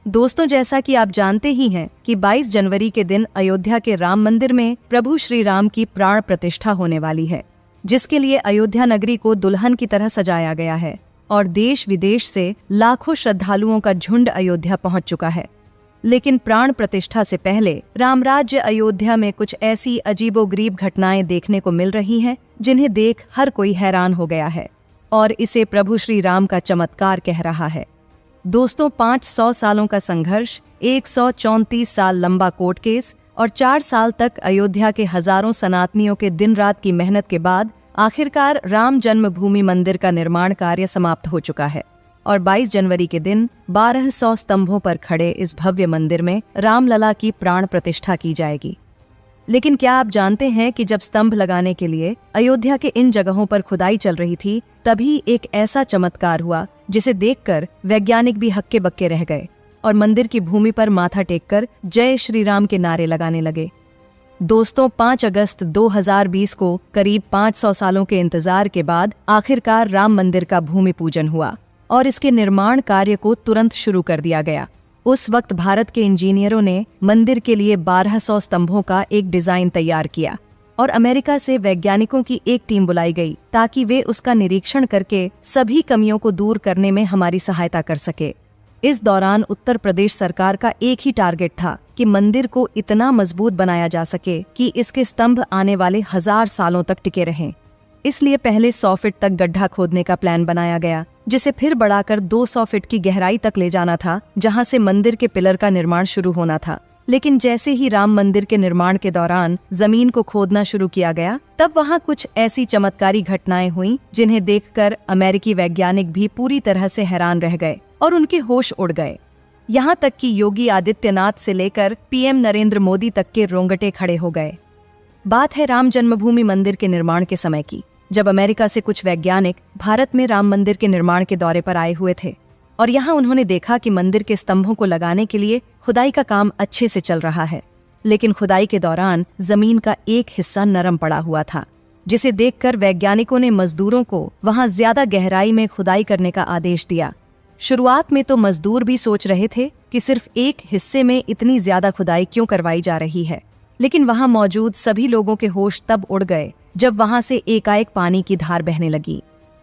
दोस्तों, जैसा कि आप जानते ही हैं कि 22 जनवरी के दिन अयोध्या के राम मंदिर में प्रभु श्री राम की प्राण प्रतिष्ठा होने वाली है, जिसके लिए अयोध्या नगरी को दुल्हन की तरह सजाया गया है और देश विदेश से लाखों श्रद्धालुओं का झुंड अयोध्या पहुंच चुका है। लेकिन प्राण प्रतिष्ठा से पहले रामराज्य अयोध्या में कुछ ऐसी अजीबोगरीब घटनाएं देखने को मिल रही हैं, जिन्हें देख हर कोई हैरान हो गया है और इसे प्रभु श्री राम का चमत्कार कह रहा है। दोस्तों, 500 सालों का संघर्ष, 134 साल लंबा कोर्ट केस और 4 साल तक अयोध्या के हजारों सनातनियों के दिन रात की मेहनत के बाद आखिरकार राम जन्मभूमि मंदिर का निर्माण कार्य समाप्त हो चुका है और 22 जनवरी के दिन 1200 स्तंभों पर खड़े इस भव्य मंदिर में रामलला की प्राण प्रतिष्ठा की जाएगी। लेकिन क्या आप जानते हैं कि जब स्तंभ लगाने के लिए अयोध्या के इन जगहों पर खुदाई चल रही थी, तभी एक ऐसा चमत्कार हुआ जिसे देखकर वैज्ञानिक भी हक्के बक्के रह गए और मंदिर की भूमि पर माथा टेककर जय श्री राम के नारे लगाने लगे। दोस्तों, 5 अगस्त 2020 को करीब 500 सालों के इंतजार के बाद आखिरकार राम मंदिर का भूमि पूजन हुआ और इसके निर्माण कार्य को तुरंत शुरू कर दिया गया। उस वक्त भारत के इंजीनियरों ने मंदिर के लिए 1200 स्तंभों का एक डिजाइन तैयार किया और अमेरिका से वैज्ञानिकों की एक टीम बुलाई गई ताकि वे उसका निरीक्षण करके सभी कमियों को दूर करने में हमारी सहायता कर सके। इस दौरान उत्तर प्रदेश सरकार का एक ही टारगेट था कि मंदिर को इतना मजबूत बनाया जा सके कि इसके स्तंभ आने वाले 1000 सालों तक टिके रहें। इसलिए पहले 100 फीट तक गड्ढा खोदने का प्लान बनाया गया, जिसे फिर बढ़ाकर 200 फीट की गहराई तक ले जाना था, जहां से मंदिर के पिलर का निर्माण शुरू होना था। लेकिन जैसे ही राम मंदिर के निर्माण के दौरान जमीन को खोदना शुरू किया गया, तब वहां कुछ ऐसी चमत्कारी घटनाएं हुईं जिन्हें देखकर अमेरिकी वैज्ञानिक भी पूरी तरह से हैरान रह गए और उनके होश उड़ गए। यहाँ तक कि योगी आदित्यनाथ से लेकर पीएम नरेंद्र मोदी तक के रोंगटे खड़े हो गए। बात है राम जन्मभूमि मंदिर के निर्माण के समय की, जब अमेरिका से कुछ वैज्ञानिक भारत में राम मंदिर के निर्माण के दौरे पर आए हुए थे और यहाँ उन्होंने देखा कि मंदिर के स्तंभों को लगाने के लिए खुदाई का काम अच्छे से चल रहा है, लेकिन खुदाई के दौरान जमीन का एक हिस्सा नरम पड़ा हुआ था, जिसे देखकर वैज्ञानिकों ने मजदूरों को वहां ज्यादा गहराई में खुदाई करने का आदेश दिया। शुरुआत में तो मजदूर भी सोच रहे थे कि सिर्फ एक हिस्से में इतनी ज्यादा खुदाई क्यों करवाई जा रही है, लेकिन वहां मौजूद सभी लोगों के होश तब उड़ गए जब वहां से एकाएक पानी की धार बहने लगी।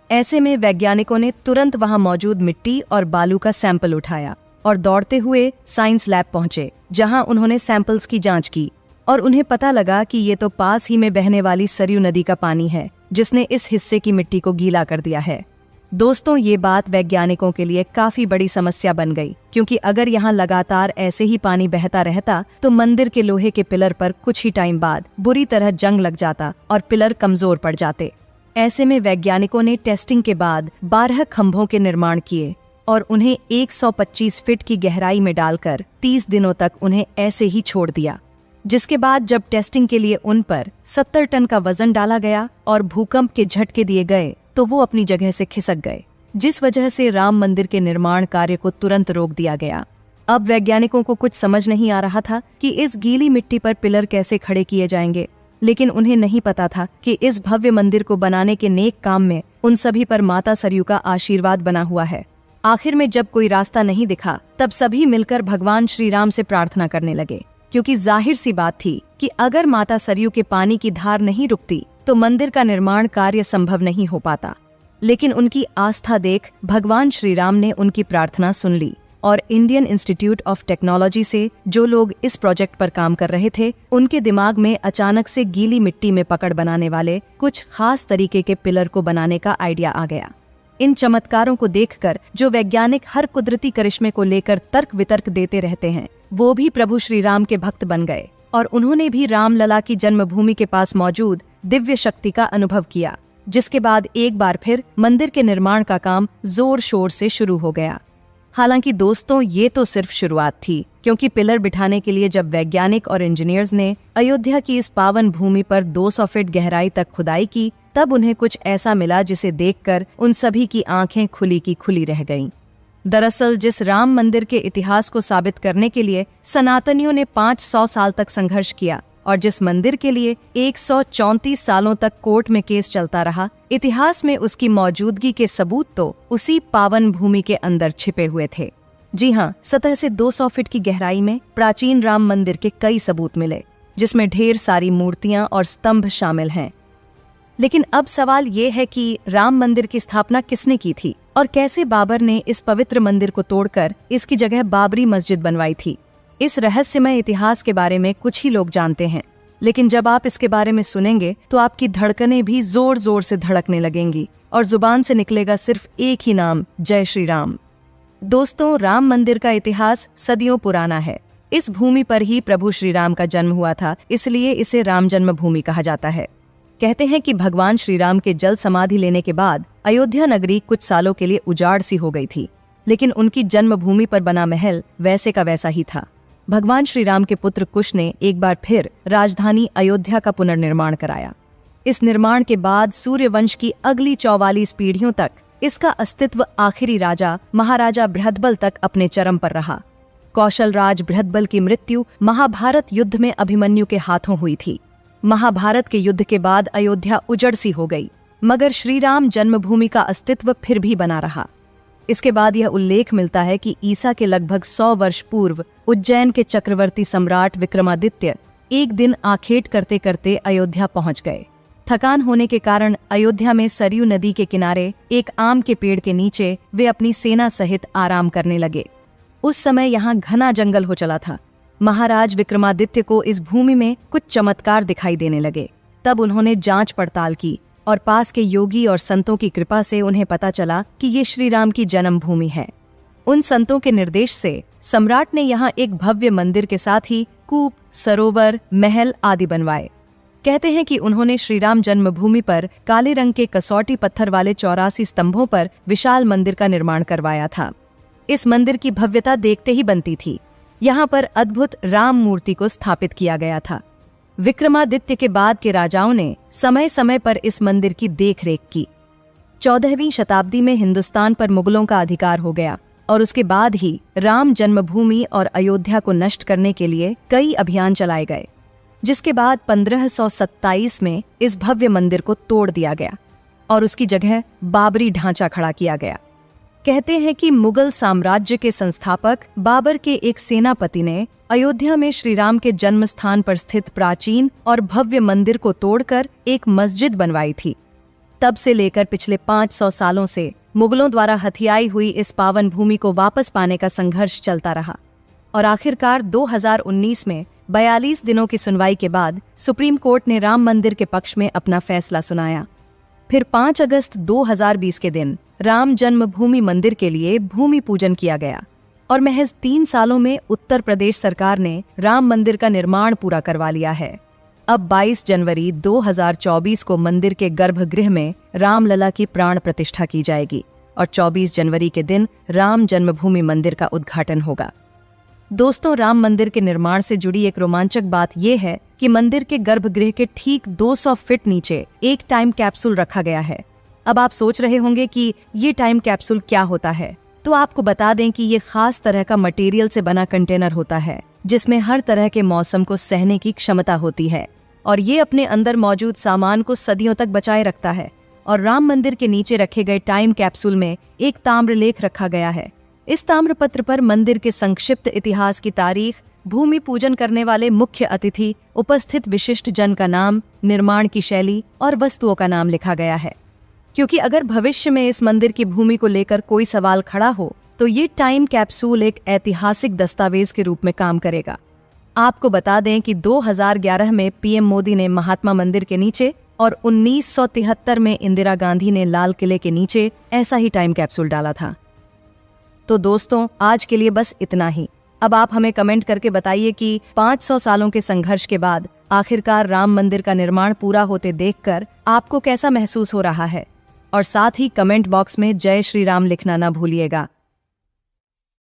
ऐसे में वैज्ञानिकों ने तुरंत वहां मौजूद मिट्टी और बालू का सैंपल उठाया और दौड़ते हुए साइंस लैब पहुंचे, जहां उन्होंने सैंपल्स की जांच की और उन्हें पता लगा कि ये तो पास ही में बहने वाली सरयू नदी का पानी है, जिसने इस हिस्से की मिट्टी को गीला कर दिया है। दोस्तों, ये बात वैज्ञानिकों के लिए काफी बड़ी समस्या बन गई, क्योंकि अगर यहाँ लगातार ऐसे ही पानी बहता रहता तो मंदिर के लोहे के पिलर पर कुछ ही टाइम बाद बुरी तरह जंग लग जाता और पिलर कमजोर पड़ जाते। ऐसे में वैज्ञानिकों ने टेस्टिंग के बाद 12 खंभों के निर्माण किए और उन्हें 125 फीट की गहराई में डालकर 30 दिनों तक उन्हें ऐसे ही छोड़ दिया, जिसके बाद जब टेस्टिंग के लिए उन पर 70 टन का वजन डाला गया और भूकंप के झटके दिए गए तो वो अपनी जगह से खिसक गए, जिस वजह से राम मंदिर के निर्माण कार्य को तुरंत रोक दिया गया। अब वैज्ञानिकों को कुछ समझ नहीं आ रहा था कि इस गीली मिट्टी पर पिलर कैसे खड़े किए जाएंगे, लेकिन उन्हें नहीं पता था कि इस भव्य मंदिर को बनाने के नेक काम में उन सभी पर माता सरयू का आशीर्वाद बना हुआ है। आखिर में जब कोई रास्ता नहीं दिखा, तब सभी मिलकर भगवान श्री राम से प्रार्थना करने लगे, क्योंकि जाहिर सी बात थी कि अगर माता सरयू के पानी की धार नहीं रुकती तो मंदिर का निर्माण कार्य संभव नहीं हो पाता। लेकिन उनकी आस्था देख भगवान श्री राम ने उनकी प्रार्थना सुन ली और इंडियन इंस्टीट्यूट ऑफ टेक्नोलॉजी से जो लोग इस प्रोजेक्ट पर काम कर रहे थे, उनके दिमाग में अचानक से गीली मिट्टी में पकड़ बनाने वाले कुछ खास तरीके के पिलर को बनाने का आइडिया आ गया। इन चमत्कारों को देखकर जो वैज्ञानिक हर कुदरती करिश्मे को लेकर तर्क वितर्क देते रहते हैं, वो भी प्रभु श्री राम के भक्त बन गए और उन्होंने भी रामलला की जन्मभूमि के पास मौजूद दिव्य शक्ति का अनुभव किया, जिसके बाद एक बार फिर मंदिर के निर्माण का काम जोर शोर से शुरू हो गया। हालांकि दोस्तों, ये तो सिर्फ शुरुआत थी, क्योंकि पिलर बिठाने के लिए जब वैज्ञानिक और इंजीनियर्स ने अयोध्या की इस पावन भूमि पर 200 फीट गहराई तक खुदाई की, तब उन्हें कुछ ऐसा मिला जिसे देखकर उन सभी की आंखें खुली की खुली रह गईं। दरअसल जिस राम मंदिर के इतिहास को साबित करने के लिए सनातनियों ने 500 साल तक संघर्ष किया और जिस मंदिर के लिए 134 सालों तक कोर्ट में केस चलता रहा, इतिहास में उसकी मौजूदगी के सबूत तो उसी पावन भूमि के अंदर छिपे हुए थे। जी हाँ, सतह से 200 फीट की गहराई में प्राचीन राम मंदिर के कई सबूत मिले, जिसमें ढेर सारी मूर्तियां और स्तंभ शामिल हैं। लेकिन अब सवाल ये है कि राम मंदिर की स्थापना किसने की थी और कैसे बाबर ने इस पवित्र मंदिर को तोड़कर इसकी जगह बाबरी मस्जिद बनवाई थी। इस रहस्यमय इतिहास के बारे में कुछ ही लोग जानते हैं, लेकिन जब आप इसके बारे में सुनेंगे तो आपकी धड़कनें भी जोर जोर से धड़कने लगेंगी और जुबान से निकलेगा सिर्फ एक ही नाम, जय श्री राम। दोस्तों, राम मंदिर का इतिहास सदियों पुराना है। इस भूमि पर ही प्रभु श्री राम का जन्म हुआ था, इसलिए इसे राम जन्मभूमि कहा जाता है। कहते हैं कि भगवान श्री राम के जल समाधि लेने के बाद अयोध्या नगरी कुछ सालों के लिए उजाड़ सी हो गई थी, लेकिन उनकी जन्मभूमि पर बना महल वैसे का वैसा ही था। भगवान श्री राम के पुत्र कुश ने एक बार फिर राजधानी अयोध्या का पुनर्निर्माण कराया। इस निर्माण के बाद सूर्यवंश की अगली 44 पीढ़ियों तक इसका अस्तित्व आखिरी राजा महाराजा बृहदबल तक अपने चरम पर रहा। कौशल राज बृहदबल की मृत्यु महाभारत युद्ध में अभिमन्यु के हाथों हुई थी। महाभारत के युद्ध के बाद अयोध्या उजड़ सी हो गई, मगर श्री राम जन्मभूमि का अस्तित्व फिर भी बना रहा। इसके बाद यह उल्लेख मिलता है कि ईसा के लगभग 100 वर्ष पूर्व उज्जैन के चक्रवर्ती सम्राट विक्रमादित्य एक दिन आखेट करते करते अयोध्या पहुंच गए। थकान होने के कारण अयोध्या में सरयू नदी के किनारे एक आम के पेड़ के नीचे वे अपनी सेना सहित आराम करने लगे। उस समय यहाँ घना जंगल हो चला था। महाराज विक्रमादित्य को इस भूमि में कुछ चमत्कार दिखाई देने लगे। तब उन्होंने जांच पड़ताल की और पास के योगी और संतों की कृपा से उन्हें पता चला कि ये श्री राम की जन्मभूमि है। उन संतों के निर्देश से सम्राट ने यहाँ एक भव्य मंदिर के साथ ही कूप, सरोवर, महल आदि बनवाए। कहते हैं कि उन्होंने श्री राम जन्मभूमि पर काले रंग के कसौटी पत्थर वाले 84 स्तंभों पर विशाल मंदिर का निर्माण करवाया था। इस मंदिर की भव्यता देखते ही बनती थी। यहाँ पर अद्भुत राम मूर्ति को स्थापित किया गया था। विक्रमादित्य के बाद के राजाओं ने समय समय पर इस मंदिर की देखरेख की। 14वीं शताब्दी में हिंदुस्तान पर मुगलों का अधिकार हो गया और उसके बाद ही राम जन्मभूमि और अयोध्या को नष्ट करने के लिए कई अभियान चलाए गए, जिसके बाद 1527 में इस भव्य मंदिर को तोड़ दिया गया और उसकी जगह बाबरी ढांचा खड़ा किया गया। कहते हैं कि मुगल साम्राज्य के संस्थापक बाबर के एक सेनापति ने अयोध्या में श्री राम के जन्म स्थान पर स्थित प्राचीन और भव्य मंदिर को तोड़कर एक मस्जिद बनवाई थी। तब से लेकर पिछले 500 सालों से मुगलों द्वारा हथियाई हुई इस पावन भूमि को वापस पाने का संघर्ष चलता रहा और आखिरकार 2019 में 42 दिनों की सुनवाई के बाद सुप्रीम कोर्ट ने राम मंदिर के पक्ष में अपना फैसला सुनाया। फिर 5 अगस्त 2020 के दिन राम जन्मभूमि मंदिर के लिए भूमि पूजन किया गया और महज 3 सालों में उत्तर प्रदेश सरकार ने राम मंदिर का निर्माण पूरा करवा लिया है। अब 22 जनवरी 2024 को मंदिर के गर्भगृह में रामलला की प्राण प्रतिष्ठा की जाएगी और 24 जनवरी के दिन राम जन्मभूमि मंदिर का उद्घाटन होगा। दोस्तों, राम मंदिर के निर्माण से जुड़ी एक रोमांचक बात यह है कि मंदिर के गर्भगृह के ठीक 200 फीट नीचे एक टाइम कैप्सूल रखा गया है। अब आप सोच रहे होंगे कि ये टाइम कैप्सूल क्या होता है, तो आपको बता दें कि ये खास तरह का मटेरियल से बना कंटेनर होता है जिसमें हर तरह के मौसम को सहने की क्षमता होती है और ये अपने अंदर मौजूद सामान को सदियों तक बचाए रखता है। और राम मंदिर के नीचे रखे गए टाइम कैप्सूल में एक ताम्रलेख रखा गया है। इस ताम्रपत्र पर मंदिर के संक्षिप्त इतिहास की तारीख, भूमि पूजन करने वाले मुख्य अतिथि, उपस्थित विशिष्ट जन का नाम, निर्माण की शैली और वस्तुओं का नाम लिखा गया है। क्योंकि अगर भविष्य में इस मंदिर की भूमि को लेकर कोई सवाल खड़ा हो तो ये टाइम कैप्सूल एक ऐतिहासिक दस्तावेज के रूप में काम करेगा। आपको बता दें कि 2011 में पीएम मोदी ने महात्मा मंदिर के नीचे और 1973 में इंदिरा गांधी ने लाल किले के नीचे ऐसा ही टाइम कैप्सूल डाला था। तो दोस्तों, आज के लिए बस इतना ही। अब आप हमें कमेंट करके बताइए कि 500 सालों के संघर्ष के बाद आखिरकार राम मंदिर का निर्माण पूरा होते देखकर आपको कैसा महसूस हो रहा है। और साथ ही कमेंट बॉक्स में जय श्री राम लिखना ना भूलिएगा।